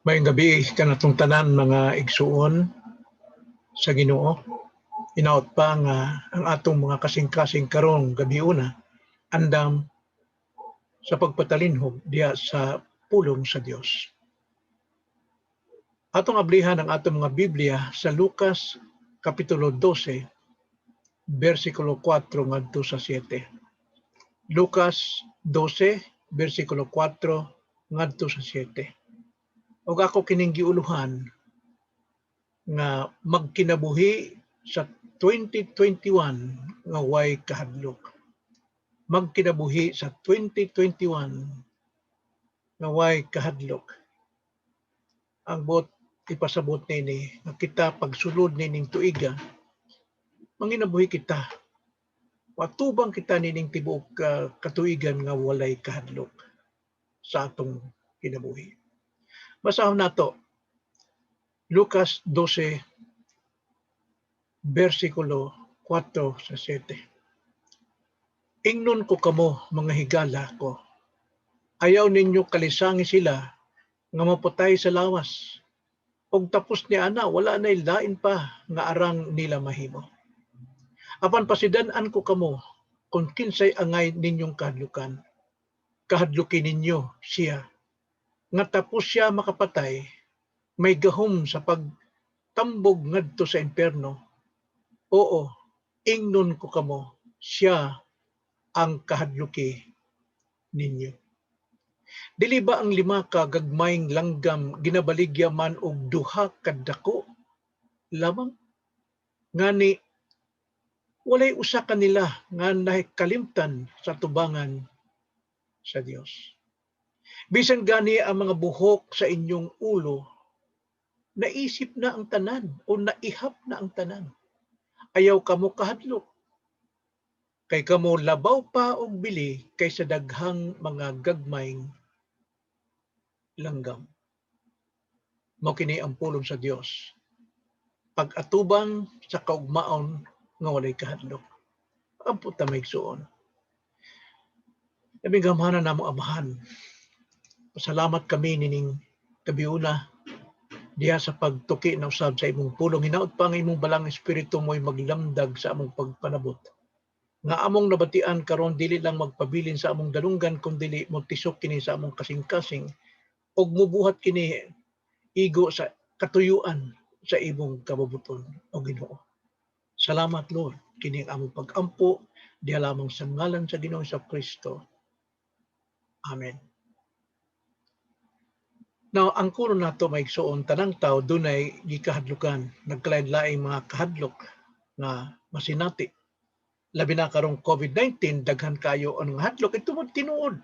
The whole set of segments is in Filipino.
Maayong gabi kanatong tanan mga igsuon sa Ginoo. Hinaot pa nga ang atong mga kasing-kasing karong gabi una andam sa pagpatalinhog diha sa pulong sa Dios. Atong ablihan ang atong mga Biblia sa Lucas kapitulo 12 bersikulo 4 ngadto sa 7. Lucas 12 bersikulo 4 ngadto sa 7. Og ako kining giuluhan nga magkinabuhi sa 2021 nga way kahadlok. Magkinabuhi sa 2021 nga way kahadlok. Ang bot ipasabot nini nga kita pagsulod nining tuiga manginabuhi kita. Watubang kita nining tibuok katuigan nga walay kahadlok sa atong kinabuhi. Basahon nato Lucas 12 bersikulo 4 sa 7. Ingnon ko kamo mga higala ko. Ayaw ninyo kalisangi sila nga maputay sa lawas. Og tapos ni ana wala na lain pa nga arang nila mahimo. Apan pasidan-an ko kamo kung kinsay angay ninyong kahadlukan. Kahadlukin ninyo siya. Nga tapos siya makapatay, may gahom sa pagtambog ngadto sa impierno. Oo, ingnon ko kamo siya ang kahadluki ninyo. Dili ba ang 5 ka gagmayng langgam ginabaligya man og 2 ka dako lamang? Ngani walay usa kanila nga nahikalimtan sa tubangan sa Dios. Bisan gani ang mga buhok sa inyong ulo, naisip na ang tanan o naihap na ang tanan. Ayaw kamo kahadlok. Kay kamo labaw pa og bili kaysa daghang mga gagmayng langgam. Mao kini ang pulong sa Dios. Pag-atubang sa kaugmaon nga walay kahadlok. Ampo ta maigsuon. Labing gamhanan namo amahan. Pasalamat kami nining gabiuna diha sa pagtuki na usab sa imong pulong. Hinaot pa ang imong balang espiritu mo'y maglamdag sa among pagpanabot. Nga among nabatian karon dili lang magpabilin sa among dalunggan kundi mo tisok kini sa among kasing-kasing ug mubuhat kini igo sa katuyuan sa imong kabubuton o Ginoo. Salamat Lord kini ang among pag-ampo diha lamang sa ngalan sa Ginoo sa Kristo. Amen. Now, ang kuno nato maigsuon tanang tawo dunay gikahadlukan, nagkalain-laing mga kahadlok nga masinati. Labi na karong COVID-19 daghan kayo ang hadlok ito mo tinuod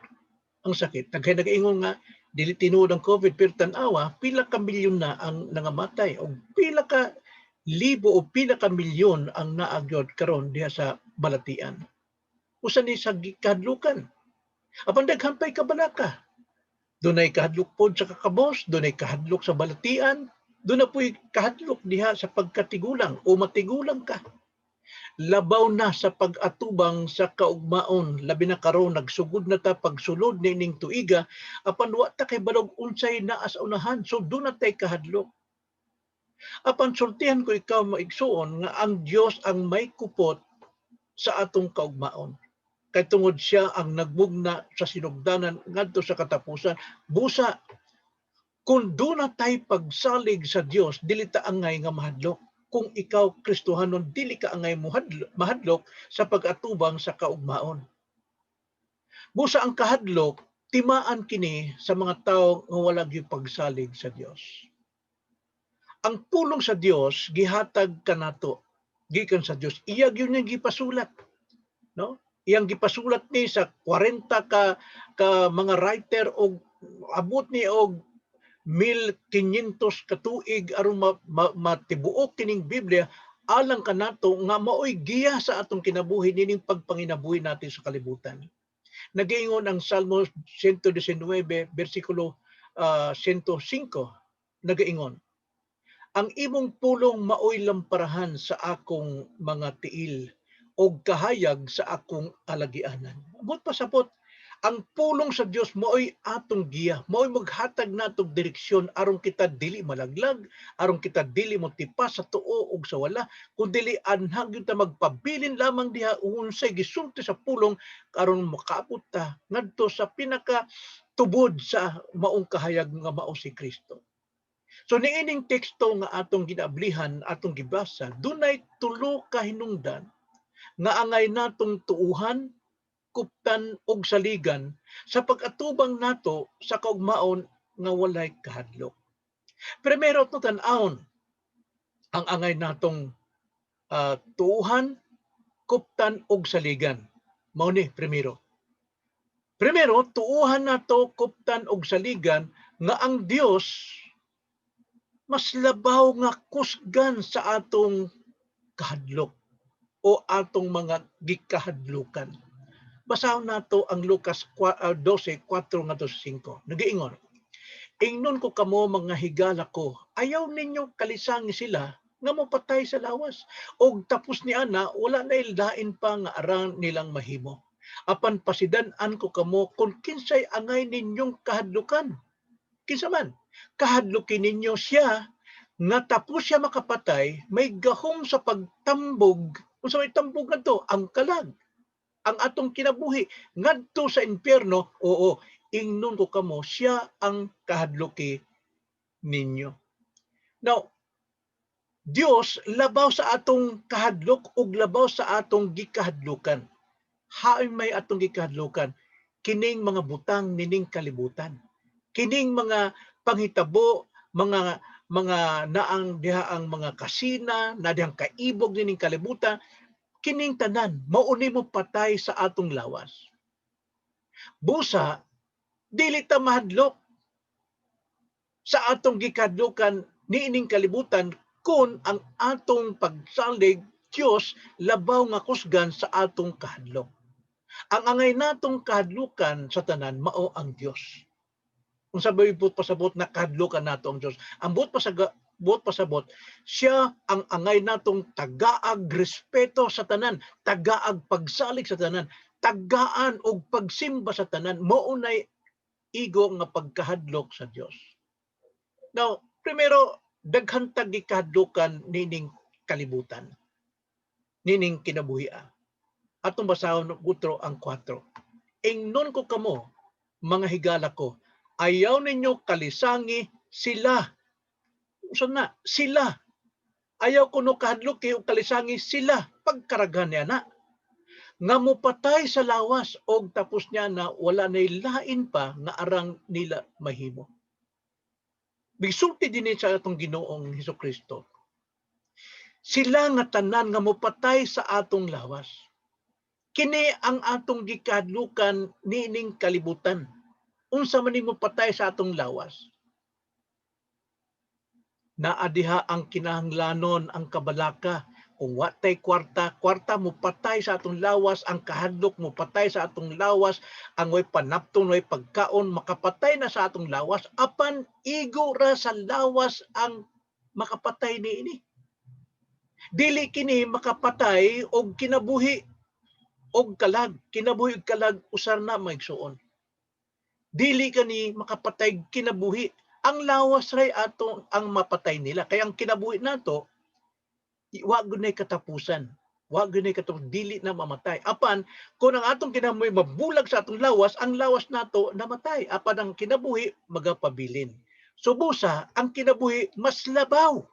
ang sakit. Daghay nagaingon nga dili tinuod ang COVID pero tan-awa pila ka milyon na ang nangamatay o pila ka libo o pila ka milyon ang naagyod karon diha sa balatian. Usa ni sa kahadlukan. Apan daghan pay kabalaka. Dunay kahadlok pod sa kakabos, dunay kahadlok sa balatian, dunay po'y kahadlok diha sa pagkatigulang o matigulang ka. Labaw na sa pag-atubang sa kaugmaon, labi na karon nagsugod na ta pagsulod nining tuiga, apan wa ta kay balog unsay naa sa unahan, so do na tay kahadlok. Apan sultihan ko ikaw maigsuon nga ang Dios ang may kupot sa atong kaugmaon. Kay tungod siya ang nagbugna sa sinugdanan ngadto sa katapusan, busa kung do na tay pagsalig sa Dios, dili ta angay nga mahadlok. Kung ikaw Kristohanon, dili ka angay mahadlok sa pag-atubang sa kaugmaon. Busa ang kahadlok, timaan kini sa mga tawo nga wala gyud pagsalig sa Dios. Ang pulong sa Dios gihatag kanato gikan sa Dios. Iya gyud niyang gipasulat, no? Iyang gipasulat ni sa 40 ka mga writer og abot ni og 1,500 ka tuig aron matibuok kining Biblia alang kanato nga maoy giya sa atong kinabuhi nining pagpanginabuhi natin sa kalibutan. Nagaingon ang Salmo 119 bersikulo 105 nagaingon, ang imong pulong maoy lamparahan sa akong mga tiil og kahayag sa akong alagianan. Amot pasabot ang pulong sa Dios mao'y atong giya, mao'y maghatag natong direksyon aron kita dili malaglag, aron kita dili mo tipas sa tuo ug sa wala, kundi anhag gyud ta magpabilin lamang diha unsay gisulti sa pulong aron makaabot ta ngadto sa pinaka tubod sa maong kahayag nga mao si Kristo. So niining teksto nga atong ginablihan, atong gibasa, dunay tulo ka hinungdan nga angay natong tuuhan, kuptan og saligan sa pag-atubang nato sa kaugmaon nga walay kahadlok. Primero to tan-awon ang angay natong tuuhan, kuptan og saligan. Mao ni primero. Primero, tuuhan nato kuptan og saligan nga ang Dios mas labaw nga kusgan sa atong kahadlok o atong mga gikahadlukan. Basahon nato ang Lucas 12:4 ngadto sa 5. Nagiingon, ingnon ko kamo mga higala ko, ayaw ninyo kalisangi sila nga mopatay sa lawas. Og tapos ni ana, wala na ilain pa nga aran nilang mahimo. Apan pasidan-an ko kamo kung kinsay angay ninyong kahadlukan. Kinsa man, kahadlukin ninyo siya nga tapos siya makapatay, may gahom sa pagtambog. Unsa may tambog ngadto? Ang kalag. Ang atong kinabuhi ngadto sa impyerno, oo, ingnon ko kamo, siya ang kahadluki ninyo. Now, Dios labaw sa atong kahadlok ug labaw sa atong gikahadlukan. Hain may atong gikahadlukan, kining mga butang nining kalibutan. Kining mga panghitabo, mga naang diha ang mga kasina, na dihang kaibog nining kalibutan, kining tanan mauni mo patay sa atong lawas. Busa dili ta mahadlok sa atong gikahadlukan niining kalibutan kun ang atong pagsalig Dios labaw nga kusgan sa atong kahadlok. Ang angay natong kahadlukan sa tanan mao ang Dios. Unsa ba yung pasabot na kahadlukan nato ang Dios? Ang buot pasabot, siya ang angay natong tagaag respeto sa tanan, tagaag pagsalig sa tanan, tagaan og pagsimba sa tanan, maunay igo nga pagkahadlok sa Dios. Now, primero, daghan tag gikahadlukan nining kalibutan, nining kinabuhian. Atong basahon utro ang 4. Ingnon ko kamo, mga higala ko, ayaw ninyo kalisangi sila. Usa na, sila. Ayaw ko no kahadluki o kalisangi sila. Pagkaraghan niya na. Nga mopatay sa lawas og tapos niya na wala na lain pa nga arang nila mahimo. Bisulti din sa atong Ginoong Hesukristo. Sila nga tanan nga mopatay sa atong lawas. Kini ang atong gikahadlukan nining kalibutan. Unsa man nimo patay sa atong lawas? Naadiha ang kinahanglanon ang kabalaka. Kung watay kwarta mo patay sa atong lawas, ang kahadlok mo patay sa atong lawas, ang way panapton, way pagkaon, makapatay na sa atong lawas, apan igo ra sa lawas ang makapatay niini. Dili kini makapatay og kinabuhi og kalag, kinabuhi og kalag usar na maigsuon. Dili kani makapatay kinabuhi. Ang lawas ray ato ang mapatay nila. Kaya ang kinabuhi nato, wa gunay katapusan. Wa gunay katapusan, dili na mamatay. Apan kung ang atong kinabuhi mabulag sa atong lawas, ang lawas nato namatay. Apan ang kinabuhi magapabilin. So busa, ang kinabuhi mas labaw.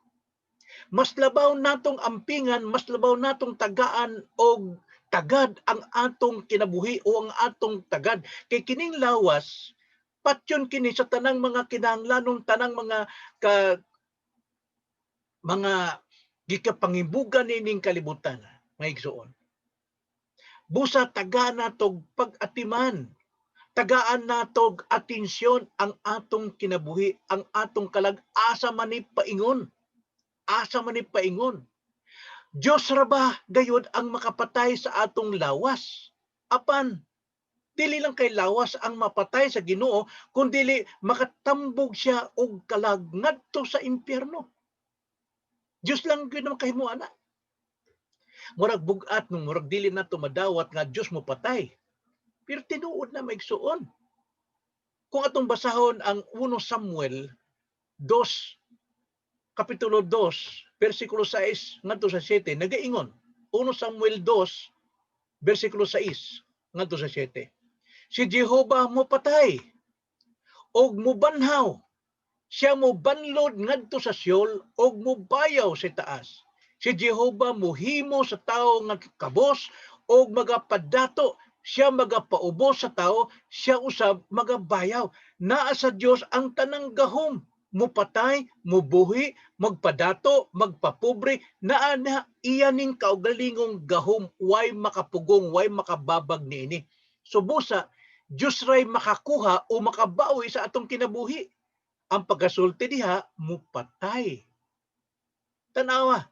Mas labaw natong ampingan, mas labaw natong tagaan og tagad ang atong kinabuhi o ang atong tagad. Kay kining lawas, patyon kini sa tanang mga kinahanglanon, tanang mga gikapangibugan nining kalibutan, maigsuon. Busa tagaan natog pag-atiman, tagaan natog atensyon ang atong kinabuhi, ang atong kalag, asa man ni paingon. Asa man ni paingon. Diyos ra ba gayud ang makapatay sa atong lawas? Apan, dili lang kay lawas ang mapatay sa Ginoo, kundi makatambog siya og kalag ngadto sa impyerno. Diyos lang gyud ang makahimo ana. Murag bugat nung murag dili nato madawat nga Diyos mo patay. Pero tinuod na maigsuon. Kung atong basahon ang 1 Samuel 2, Kapitulo 2, versikulo 6 ngadto sa 7, nagaingon. 1 Samuel 2, versikulo 6 ngadto sa 7. Si Jehovah mo patay og mubanhaw. Siya mo banlod ngadto sa Sheol og mubayaw sa taas. Si Jehovah mohimo sa tawo nga kabos og magapadato. Siya magapaubos sa tawo, siya usab magabayaw. Naa sa Dios ang tanang gahom. Mupatay, mubuhi, magpadato, magpapobre, naa na iyaning kaugalingong gahom, way makapugong, way makababag niini. So busa, Diyos ray makakuha o makabawi sa atong kinabuhi. Ang pagkasulti diha, mupatay. Tanawa.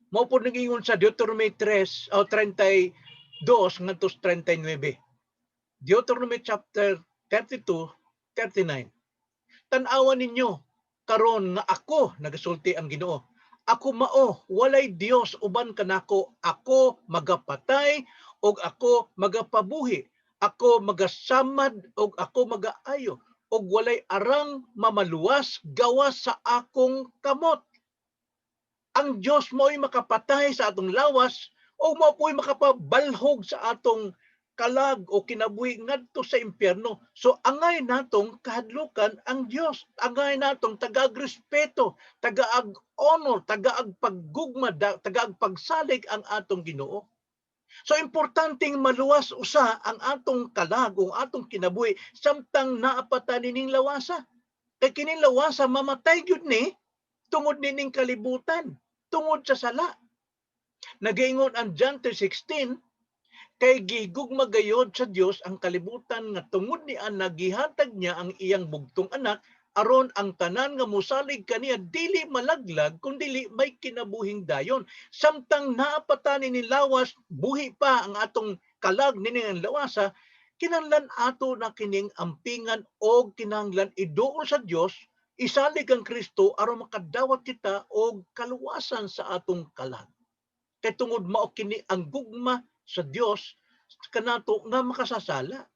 Mao po nag-ingon sa Deuteronomy 3, o 32, ngantos 39. Deuteronomy chapter 32, 39. Tanawa ninyo, karon nga ako, nagasulti ang Ginoo. Ako mao, walay Dios uban kanako, ako magapatay, og ako magapabuhi. Ako magasamad, og ako magaayo. Og walay arang mamaluwas gawas sa akong kamot. Ang Dios mo'y makapatay sa atong lawas o mo po'y makapabalhog sa atong kalag o kinabuhi ngadto sa impyerno. So angay natong kahadlukan ang Dios. Angay natong tagaag-respeto, tagaag-honor, tagaag-paggugma, tagaag-pagsalig ang atong Ginoo. So importanteng maluwas usa ang atong kalag o atong kinabuhi samtang naapatan nining lawasa. Kay kining lawasa mamatay gyud ni tungod nining kalibutan, tungod sa sala. Nagaingon ang John 3:16, kay gihigugma gayod sa Dios ang kalibutan nga tungod niya nagihatag niya ang iyang bugtong anak aron ang tanan nga mosalig kaniya dili malaglag kundi may kinabuhing dayon. Samtang naapatan ni lawas, buhi pa ang atong kalag nining lawasa, kinahanglan ato na kining ampingan o kinahanglan iduol sa Dios, isalig ang Kristo aron makadawat kita og kaluwasan sa atong kalag. Kay tungod mao kini ang gugma sa Dios kanato nga makasasala.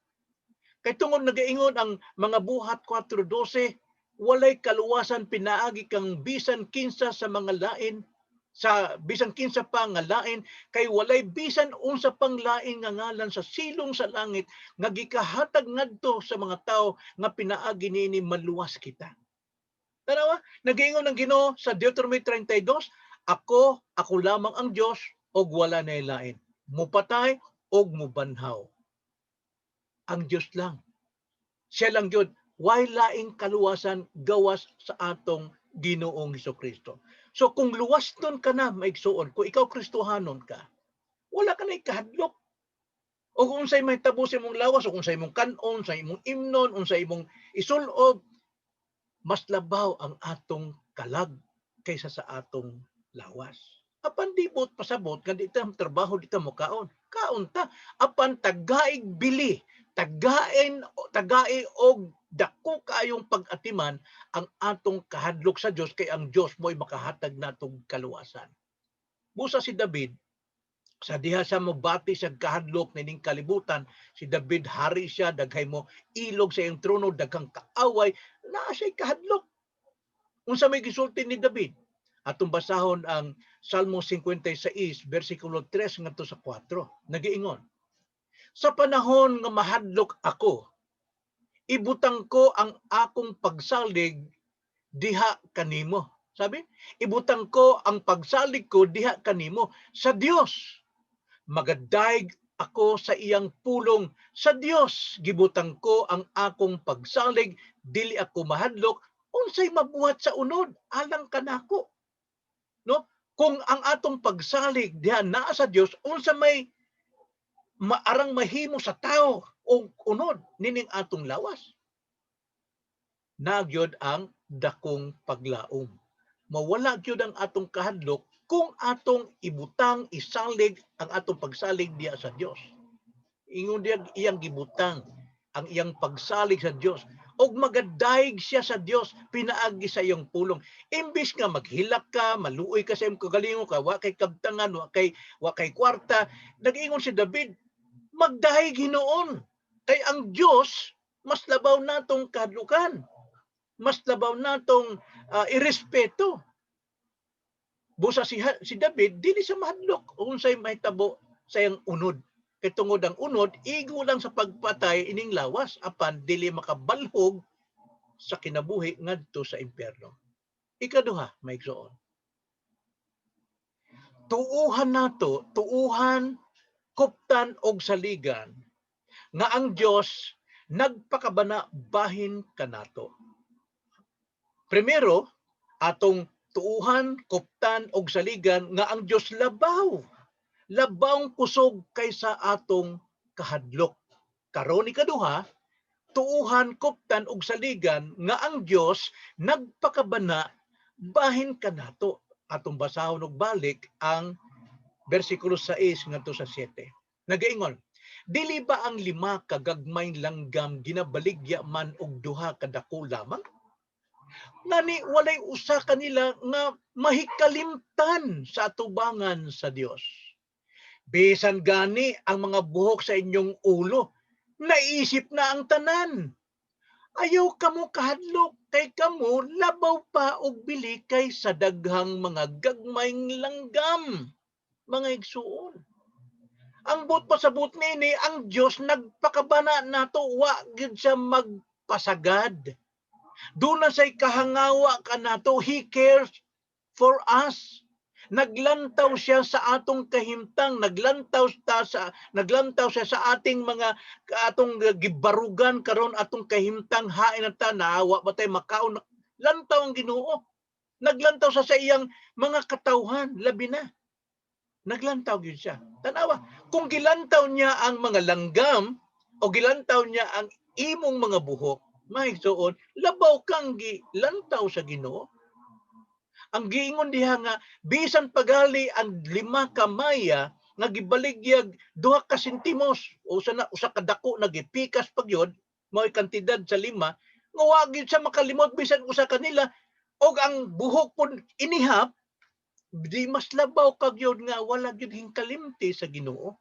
Kay tungod nagaingon ang mga buhat 4:12, walay kaluwasan pinaagi kang bisan kinsa sa mga lain, sa bisan kinsa pa nga lain, kay walay bisan unsa pang lain nga ngalan sa silong sa langit nga gikahatag ngadto sa mga tao nga pinaagi niini maluwas kita. Tanawa, nagaingon ang Ginoo sa Deuteronomy 32, ako lamang ang Dios og wala nay lain. Mupatay og mubanhaw. Ang Dios lang. Siya lang gyud, way laing kaluwasan gawas sa atong Ginoong Hesukristo. So kung luwaston ka na maigsuon, kung ikaw Kristohanon ka, wala ka na ikahadlok. O kung unsay may tabo sa imong lawas, o kung unsay imong kanon, sa imong imnon, unsay imong isulob, mas labaw ang atong kalag kaysa sa atong lawas. Apan dibot pasabot nga dito ang trabaho dito mo kaon. Kaon ta. Apan tagaig bili, tagai og dako kayong pag-atiman ang atong kahadlok sa Dios kay ang Dios mo'y makahatag natong kaluwasan. Busa si David, sa diha sa mobati sa kahadlok nining kalibutan, si David hari siya, daghay mo ilog sa iyang trono, daghang kaaway, naa siya'y kahadlok. Unsa may gisulti ni David? Atong basahon ang Salmo 56, versikulo 3 ngadto sa 4. Nagiingon, sa panahon nga mahadlok ako, ibutang ko ang akong pagsalig diha kanimo. Sabi, ibutang ko ang pagsalig ko diha kanimo sa Dios. Magadayeg ako sa iyang pulong. Sa Dios gibutang ko ang akong pagsalig, dili ako mahadlok, unsay mabuhat sa unod alang kanako. No? Kung ang atong pagsalig diha naa sa Dios, unsa may maarang mahimo sa tao o unod nining atong lawas. Nagyod ang dakong paglaom. Mawala gyud ang atong kahadlok kung atong ibutang, isalig ang atong pagsalig diha sa Dios. Ingon diya iyang gibutang ang iyang pagsalig sa Dios og magadayeg siya sa Dios pinaagi sa iyong pulong. Imbis nga maghilak ka, maluoy ka sa imong kagalingon, ka wa kay kabtangan, wa kay kwarta, nag-ingon si David, magdahig Hinoon. Kay ang Dios mas labaw natong kahadlukan. Mas labaw natong irespeto. Busa si David dili sa mahadlok unsay mahitabo sa iyang unod. Kay tungod ang unod igo lang sa pagpatay ining lawas apan dili makabalhog sa kinabuhi ngadto sa impyerno. Ikaduha, maigsoon. Tuuhan nato, tuuhan, kuptan og saligan nga ang Dios nagpakabana bahin kanato. Primero, atong tuuhan, kuptan og saligan nga ang Dios labaw. Labawng kusog kaysa atong kahadlok. Karon ikaduha, tuuhan, kuptan og saligan nga ang Dios nagpakabana bahin kanato. Atong basahon og balik ang bersikulo 6 ngadto sa 7. Nagaingon, dili ba ang 5 ka gagmayng langgam ginabaligya man og 2 ka dako lamang? Nani walay usa kanila nga mahikalimtan sa atubangan sa Dios. Bisan gani ang mga buhok sa inyong ulo, naisip na ang tanan. Ayaw kamo kahadlok kay kamo labaw pa og bili kay sa daghang mga gagmayng langgam. Mga igsuon. Ang but pasabot nini ang Dios nagpakabana nato wa gyud siya magpasagad. Doon na say kahangawa ka nato, He cares for us. Naglantaw siya sa atong kahimtang, naglantaw siya sa ating mga atong gibarugan karon atong kahimtang hain ta naawa batay makaon. Lantaw ang Ginoo. Naglantaw sa iyang mga katawhan labi na. Naglantaw gyud siya. Tanawa, kung gilantaw niya ang mga langgam o gilantaw niya ang imong mga buhok, maigsoon, labaw kang gilantaw sa Ginoo. Ang giingon diha nga bisan pagali ang 5 ka maya nga gibaligyag 2 ka sentimos o usa ka dako nagipikas pagyod mao'y kantidad sa 5 nga wa gyud sa makalimot bisan usa kanila og ang buhok pud inihap di mas labaw ka gyud nga wala gyud hingkalimti sa Ginoo.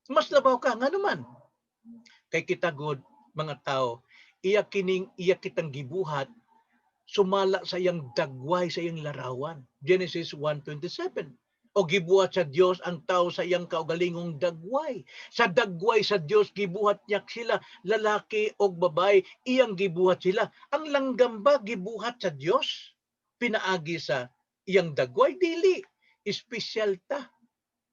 Mas labaw ka nga naman. Kay kita gud mga tao, iya kitang gibuhat sumala sa iyang dagway sa iyang larawan. Genesis 1:27. O gibuhat sa Dios ang tao sa iyang kaugalingong dagway. Sa dagway sa Dios gibuhat niya sila, lalaki o babae, iyang gibuhat sila. Ang langgam ba gibuhat sa Dios? Pinaagi sa iyang dagway dili. Espesyal ta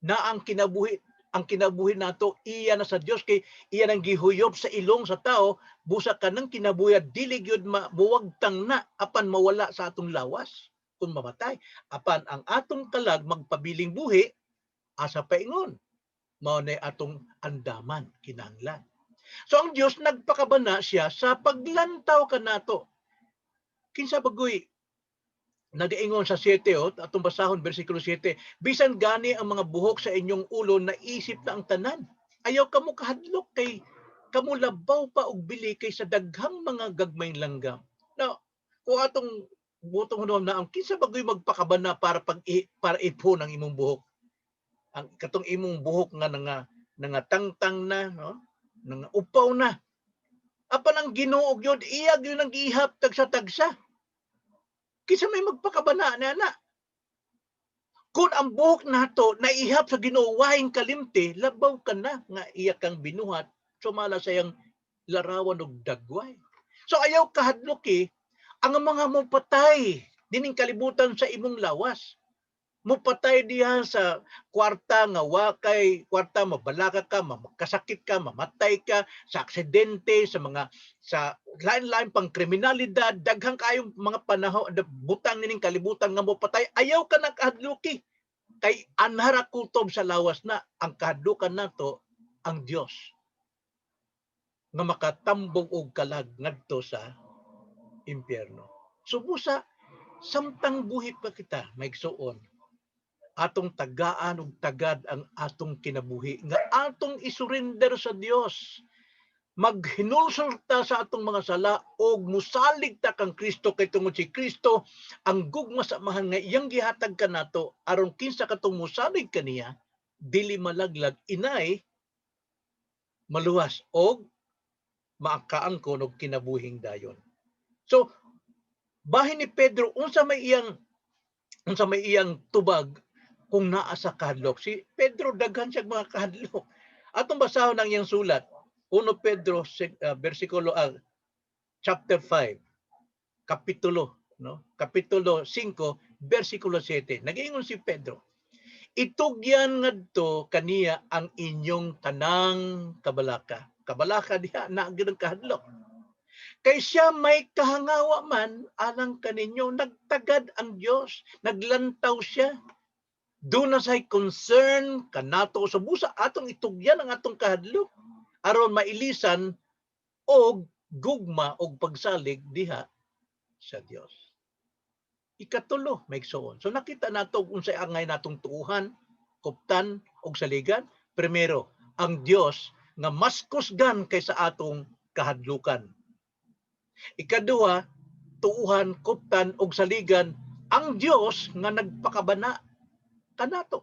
na ang kinabuhi nato iya na sa Dios kay iya nang gihuyop sa ilong sa tao busa kanang kinabuhi dili gyud mabuwagtang na apan mawala sa atong lawas kung mamatay apan ang atong kalag magpabiling buhi asa paingon mao nay atong andaman kinahanglan. So ang Dios nagpakabana siya sa paglantaw kanato. Kinsa bagoy nagaingon sa 7 atong basahon bersikulo 7, bisan gani ang mga buhok sa inyong ulo naisip na ang tanan. Ayaw kamo kahadlok kay kamo labaw pa og bili kay sa daghang mga gagmayng langgam. Now, kung atong butong hunom na ang kinsa bagoy magpakabana para ipon ang imong buhok. Ang katong imong buhok nga tangtang na, no? Nga upaw na. Apan ang Ginoo gyud iya gyud nang gihap tagsa-tagsa. Kinsa may magpakabana na. Kung ang buhok nato naihap sa Ginoo wahing kalimti, labaw ka na nga iya kang binuhat sumala sa iyang larawan og dagway. So ayaw kahadloki ang mga mopatay dining kalibutan sa imong lawas. Mopatay diha sa kwarta nga wakay kwarta mabalaka ka, makasakit ka, mamatay ka sa aksidente, sa lain-lain pang kriminalidad, daghang kayong mga panahon butang nining kalibutan nga mopatay, ayaw ka nakahadluki. Kay anhara kutob sa lawas na ang kahadlukan nato ang Dios nga makatambong og kalag ngadto sa impyerno. So busa samtang buhi pa kita maigsuon atong tagaan ug tagad ang atong kinabuhi nga atong isurrender sa Dios. Maghinulsol ta sa atong mga sala og musalig ta kang Kristo kay tungod si Kristo ang gugma sa amahan nga iyang gihatag kanato aron kinsa katong musalig kaniya dili malaglag inay maluwas og maakaangkon og kinabuhing dayon. So bahin ni Pedro unsa may iyang tubag kung naa sa kahadlok. Si Pedro daghan siya mga kahadlok. Atong basahon ang iyang sulat. 1 Pedro chapter 5, kapitulo, no? Kapitulo 5, bersikulo 7. Nag-ingon si Pedro, itugyan ngadto kaniya ang inyong tanang kabalaka. Kabalaka diha na gyud kahadlok. Kay siya may kahangawa man alang kaninyo, nagtagad ang Dios, naglantaw siya. Doon na say concern kanato sa busa atong itugyan ang atong kahadlok aron mailisan og gugma og pagsalig diha sa Dios. Ikatulo, maigsoon. So nakita nato kung unsay angay natong tuuhan, kuptan og saligan. Primero, ang Dios nga mas kusgan kaysa atong kahadlukan. Ikaduha, tuuhan, kuptan og saligan ang Dios nga nagpakabana kanato.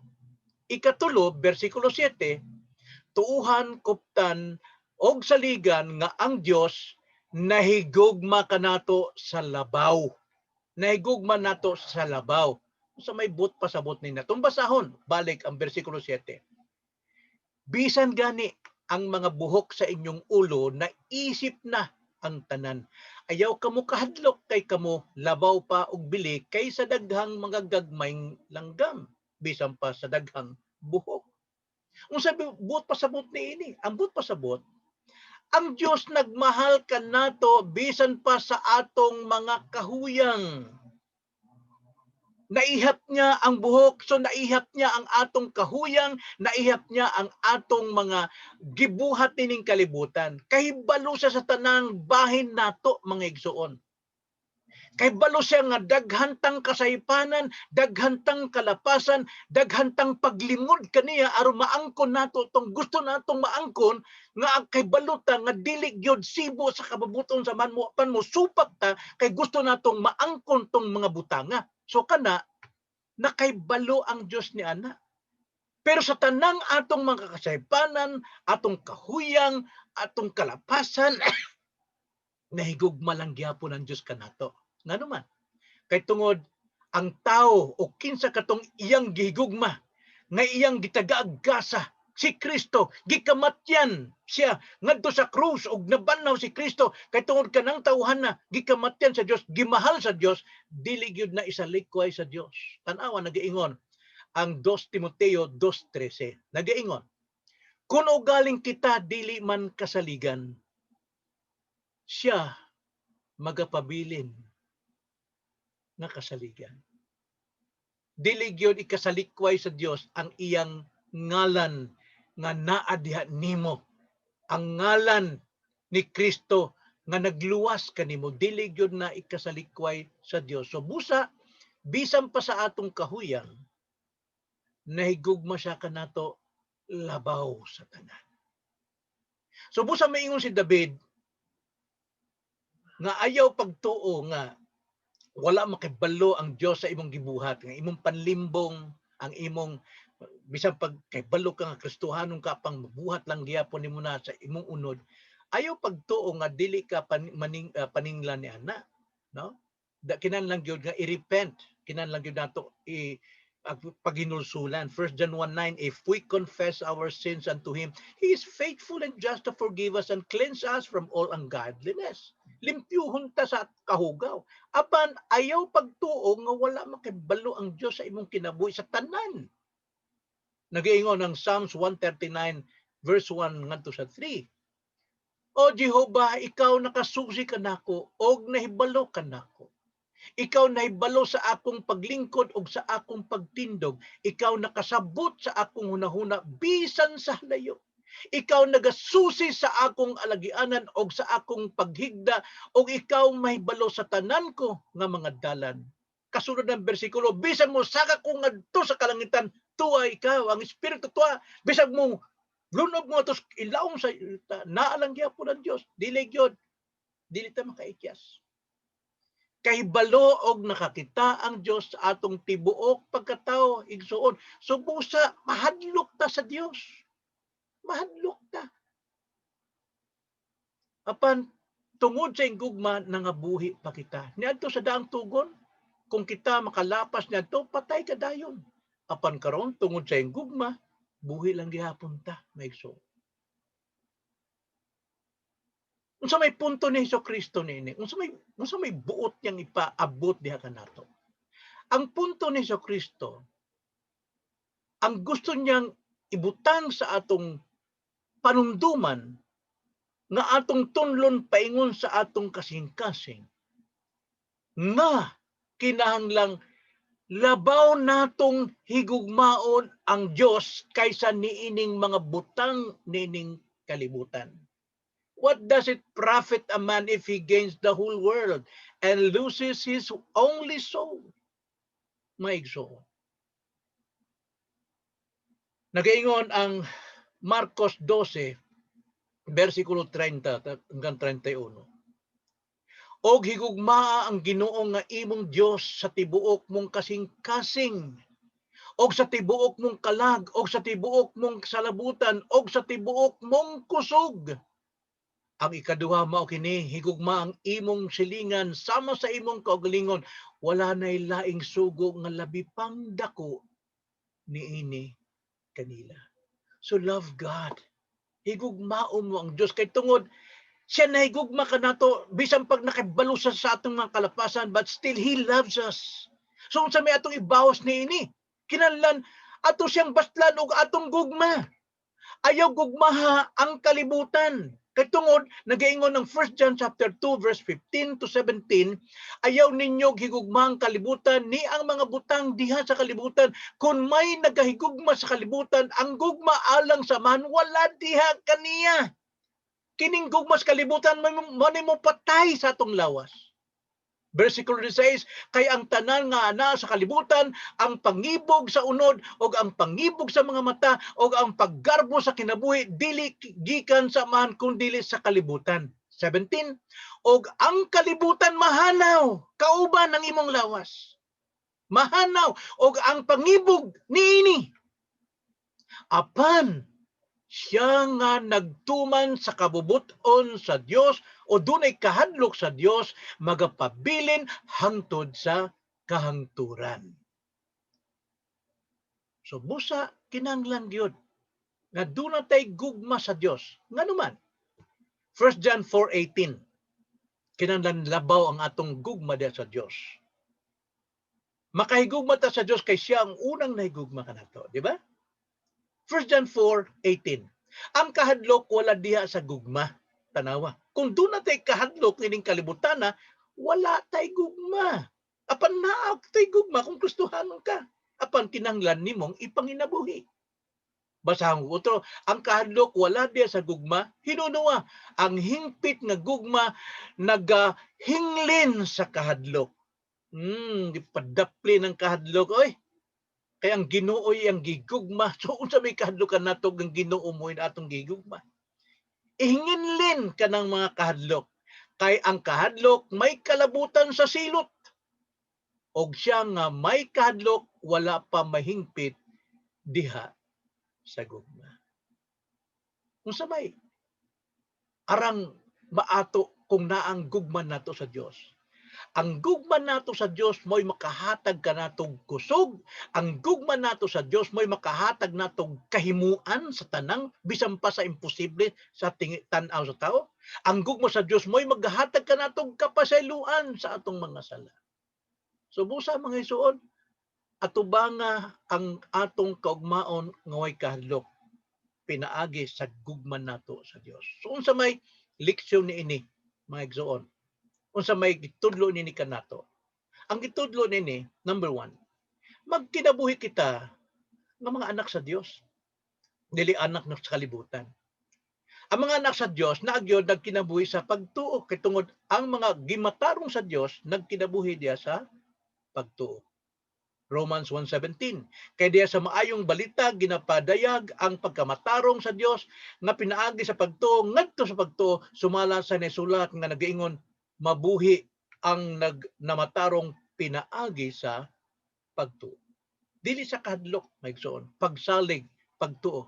Ikatulo, bersikulo 7, tuuhan, kuptan og saligan nga ang Dios nahigugma kanato sa labaw. Nahigugma nato sa labaw. Sa may but pasabot ni natong basahon, balik ang bersikulo 7. Bisan gani ang mga buhok sa inyong ulo na isip na ang tanan. Ayaw kamo kahadlok kay kamo labaw pa og bili kaysa daghang mga gagmayng langgam bisan pa sa daghang buhok. Unsa buot pasabot niini? Ang buot pasabot, ang Dios nagmahal kanato bisan pa sa atong mga kahuyang. Naihap niya ang buhok, so naihap niya ang atong kahuyang, naihap niya ang atong mga gibuhat nining kalibutan. Kahibalo siya sa tanang bahin nato, mga igsuon. Kahibalo siya nga daghantang kasaypanan, daghantang kalapasan, daghantang paglingod kaniya aron maangkon nato tong gusto natong maangkon nga kahibalo ta nga dili gyud sibo sa kababuton sa manmo supak ta kay gusto natong maangkon tong mga butanga. So kana nakaibalo ang Dios ni ana. Pero sa tanang atong mga kasaypanan, atong kahuyang, atong kalapasan, nahigugma lang gyapon ang Dios kanato. Ngano man? Kay tungod ang tao o kinsa katong iyang gihigugma nga iyang gitagaagasa si Kristo, gikamatyan siya ngadto sa krus og nabanaw si Kristo kay tungod kanang tawhana gikamatyan sa Dios, gimahal sa Dios, dili gyud na isalikway sa Dios. Tan-awa nagaingon ang 2 Timoteo 2:13. Nagaingon, kun ugaling kita dili man kasaligan, siya magapabilin nga kasaligan. Dili gyud ikasalikway sa Dios ang iyang ngalan nga naa diha nimo. Ang ngalan ni Kristo nga nagluwas kanimo, dili gyud na ikasalikway sa Dios. So busa bisan pa sa atong kahuyang, nahigugma siya kanato labaw sa tanan. So busa maingon si David nga ayaw pagtuo nga wala makibalo ang Dios sa imong gibuhat, nga imong panlimbong, ang imong bisan pag kahibalo ka nga Kristohanon ka pang mabuhat lang gyapon nimo na sa imong unod. Ayaw pagtuo nga dili ka paninglan ni ana, no? Kinahanglan gyud nga i-repent, kinahanglan gyud nato paghinulsulan. 1 John 1:9, if we confess our sins unto Him, He is faithful and just to forgive us and cleanse us from all ungodliness. Limpyuhon ta sa kahugaw. Apan ayaw pagtuo nga wala makibalo ang Dios sa imong kinabuhi sa tanan. Nag-iingon ng Psalms 139 verse 1 ngadto sa 3. O Jehovah, ikaw nakasusi kanako og nahibalo kanako. Ikaw nahibalo sa akong paglingkod og sa akong pagtindog. Ikaw nakasabot sa akong hunahuna bisan sa layo. Ikaw nagasusi sa akong alagianan og sa akong paghigda og ikaw mahibalo sa tanan ko nga mga dalan. Kasunod ng bersikulo, bisan mo saka ko ngadto sa kalangitan, tuwa ikaw, ang espiritu tuwa, bisan mo lunog mo tos ilaong sa naalang gyapon ang Dios, dili gyud, dili ta makaikyas. Kahibalo og nakakita ang Dios sa atong tibuok pagkatao igsuon. So busa mahadlok ta sa Dios. Mahadlok ta. Apan tungod sa gugma nangabuhi pa kita. Niadto sa daang tugon, kung kita makalapas niadto, patay ka dayon. Apan karon tungod sa gugma, buhi lang gihapon ta, maigso. Unsa may punto ni Hesukristo niini? Unsa may buot niyang ipaabot diha kanato? Ang punto ni Hesukristo, ang gusto niyang ibutang sa atong panumduman nga atong tunlon paingon sa atong kasing-kasing nga kinahanglang labaw natong higugmaon ang Dios kaysa niining mga butang nining kalibutan. What does it profit a man if he gains the whole world and loses his only soul? Maigso. Nagaingon ang Marcos 12, versikulo 30 hanggang 31. Og higugmaa ang Ginoo nga imong Dios sa tibuok mong kasing-kasing, og sa tibuok mong kalag, og sa tibuok mong salabutan, og sa tibuok mong kusog. Ang ikaduha mao kini, higugma ang imong silingan sama sa imong kaugalingon, wala nay laing sugo nga labi pang dako niini kanila. So love God. Higugmaon mo ang Dios kay tungod siya nahigugma ka nato bisan pag nakibalo sa atong mga kalapasan, but still He loves us. So unsa may atong ibawas niini? Kinahanglan ato siyang bastlan og atong gugma. Ayaw gugmaha ang kalibutan. Kay tungod nagaingon ng 1 John chapter 2 verse 15 to 17, ayaw ninyo higugma ang kalibutan ni ang mga butang diha sa kalibutan. Kung may nagahigugma sa kalibutan, ang gugma alang sa man wala diha kaniya. Kining gugma sa kalibutan mo patay sa atong lawas. Versikulo 16, kay ang tanan nga ana sa kalibutan, ang pangibog sa unod o ang pangibog sa mga mata o ang paggarbo sa kinabuhi, dili gikan sa man kung dili sa kalibutan. 17, og ang kalibutan mahanaw, kauban ng imong lawas. Mahanaw, og ang pangibog niini. Apan, siya nga nagtuman sa kabubuton sa Dios o dunay kahadlok sa Dios, magapabilin hangtod sa kahangturan. So busa kinahanglan gyud nga duna tay gugma sa Dios. Nganuman 1 John 4:18, kinahanglan labaw ang atong gugma diha sa Dios. Makahigugma ta sa Dios kay siya ang unang nahigugma kanato, di ba? 1 John 4:18. Ang kahadlok wala diha sa gugma. Tanawa. Kung doon natay kahadlok nining kalibutana, wala tay gugma. Apan naa tay gugma kung Kristohanon ka. Apan kinahanglan nimong ipanginabuhi. Basahon ko utro, ang kahadlok wala diha sa gugma, hinunuwa. Ang hingpit nga gugma nagahinglin sa kahadlok. Gipadapli ng kahadlok, oy. Kaya ang Ginoo ang gigugma. So unsa may kahadlokan nato ang Ginoo mo atong gigugma? Ihinginlin ka ng mga kahadlok. Kay ang kahadlok may kalabutan sa silot. Og siya nga may kahadlok wala pa mahingpit diha sa gugma. Unsa may arang maato kung naang gugma nato sa Dios? Ang gugma nato sa Dios mo'y makahatag kanatong kusog. Ang gugma nato sa Dios mo'y makahatag natong kahimuan sa tanang bisan pa sa imposible sa tan-aw sa tao. Ang gugma sa Dios mo'y maghatag kanatong kapasayloan sa atong mga sala. So busa mga isuon, ato ba nga ang atong kaugmaon nga way kahadlok pinaagi sa gugma nato sa Dios. So unsa may leksyon niini mga igsoon? Unsa may gitudlo nini kanato? Ang gitudlo nini, number 1, magkinabuhi kita ng mga anak sa Dios. Dili anak na sa kalibutan. Ang mga anak sa Dios naagyod nagkinabuhi sa pagtuo kay tungod ang mga gimatarong sa Dios nagkinabuhi diya sa pagtuo. Romans 1:17. Kay diya sa maayong balita ginapadayag ang pagkamatarong sa Dios nga pinaagi sa pagtuo ngadto sa pagtuo sumala sa nasulat nga nagaingon mabuhi ang namatarong pinaagi sa pagtuo. Dili sa kahadlok, maigsoon, pagsalig, pagtuo.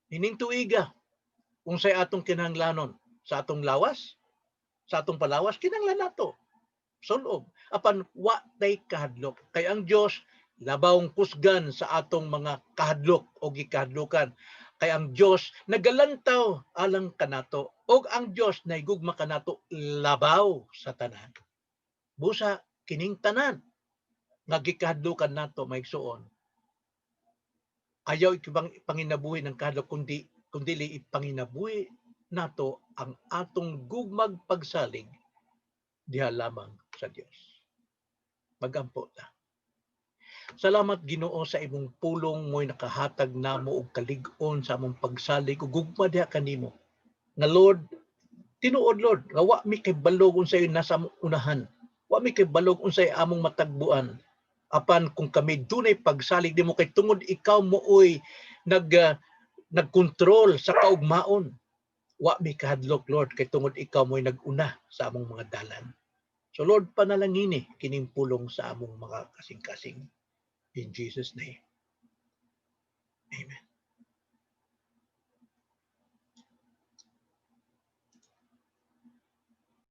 Hining tuiga, unsay atong kinahanglanon. sa atong lawas, sa atong palawas kinahanglan nato sulob apan wa tay kahadlok. Kay ang Dios labawng kusgan sa atong mga kahadlok o gikahadlokan. Kay ang Dios nagalantaw alang kanato og ang Dios naigugma kanato labaw sa tanan. Busa kining tanan nga gikahadlokan nato maigsuon. Ayaw ikibang panginabuhi ng kahadlok kundi ipanginabuhi nato ang atong gugmag pagsalig diha lamang sa Dios. Magampo ta. Salamat Ginoo sa imong pulong mo'y nakahatag namo og kalig-on sa among pagsalig ug gugma diha kanimo. Nga Lord, tinuod Lord, nga wa mi kay balog unsay nasa among unahan. Wa mi kay balog unsay among matagbuan. Apan kung kami dunay pagsalig nimo kay tungod ikaw mooy nagkontrol sa kaugmaon. Wa mi kahadlok Lord kay tungod ikaw mooy naguna sa among mga dalan. So Lord, panalangini kining pulong sa among mga kasing-kasing. In Jesus' name. Amen.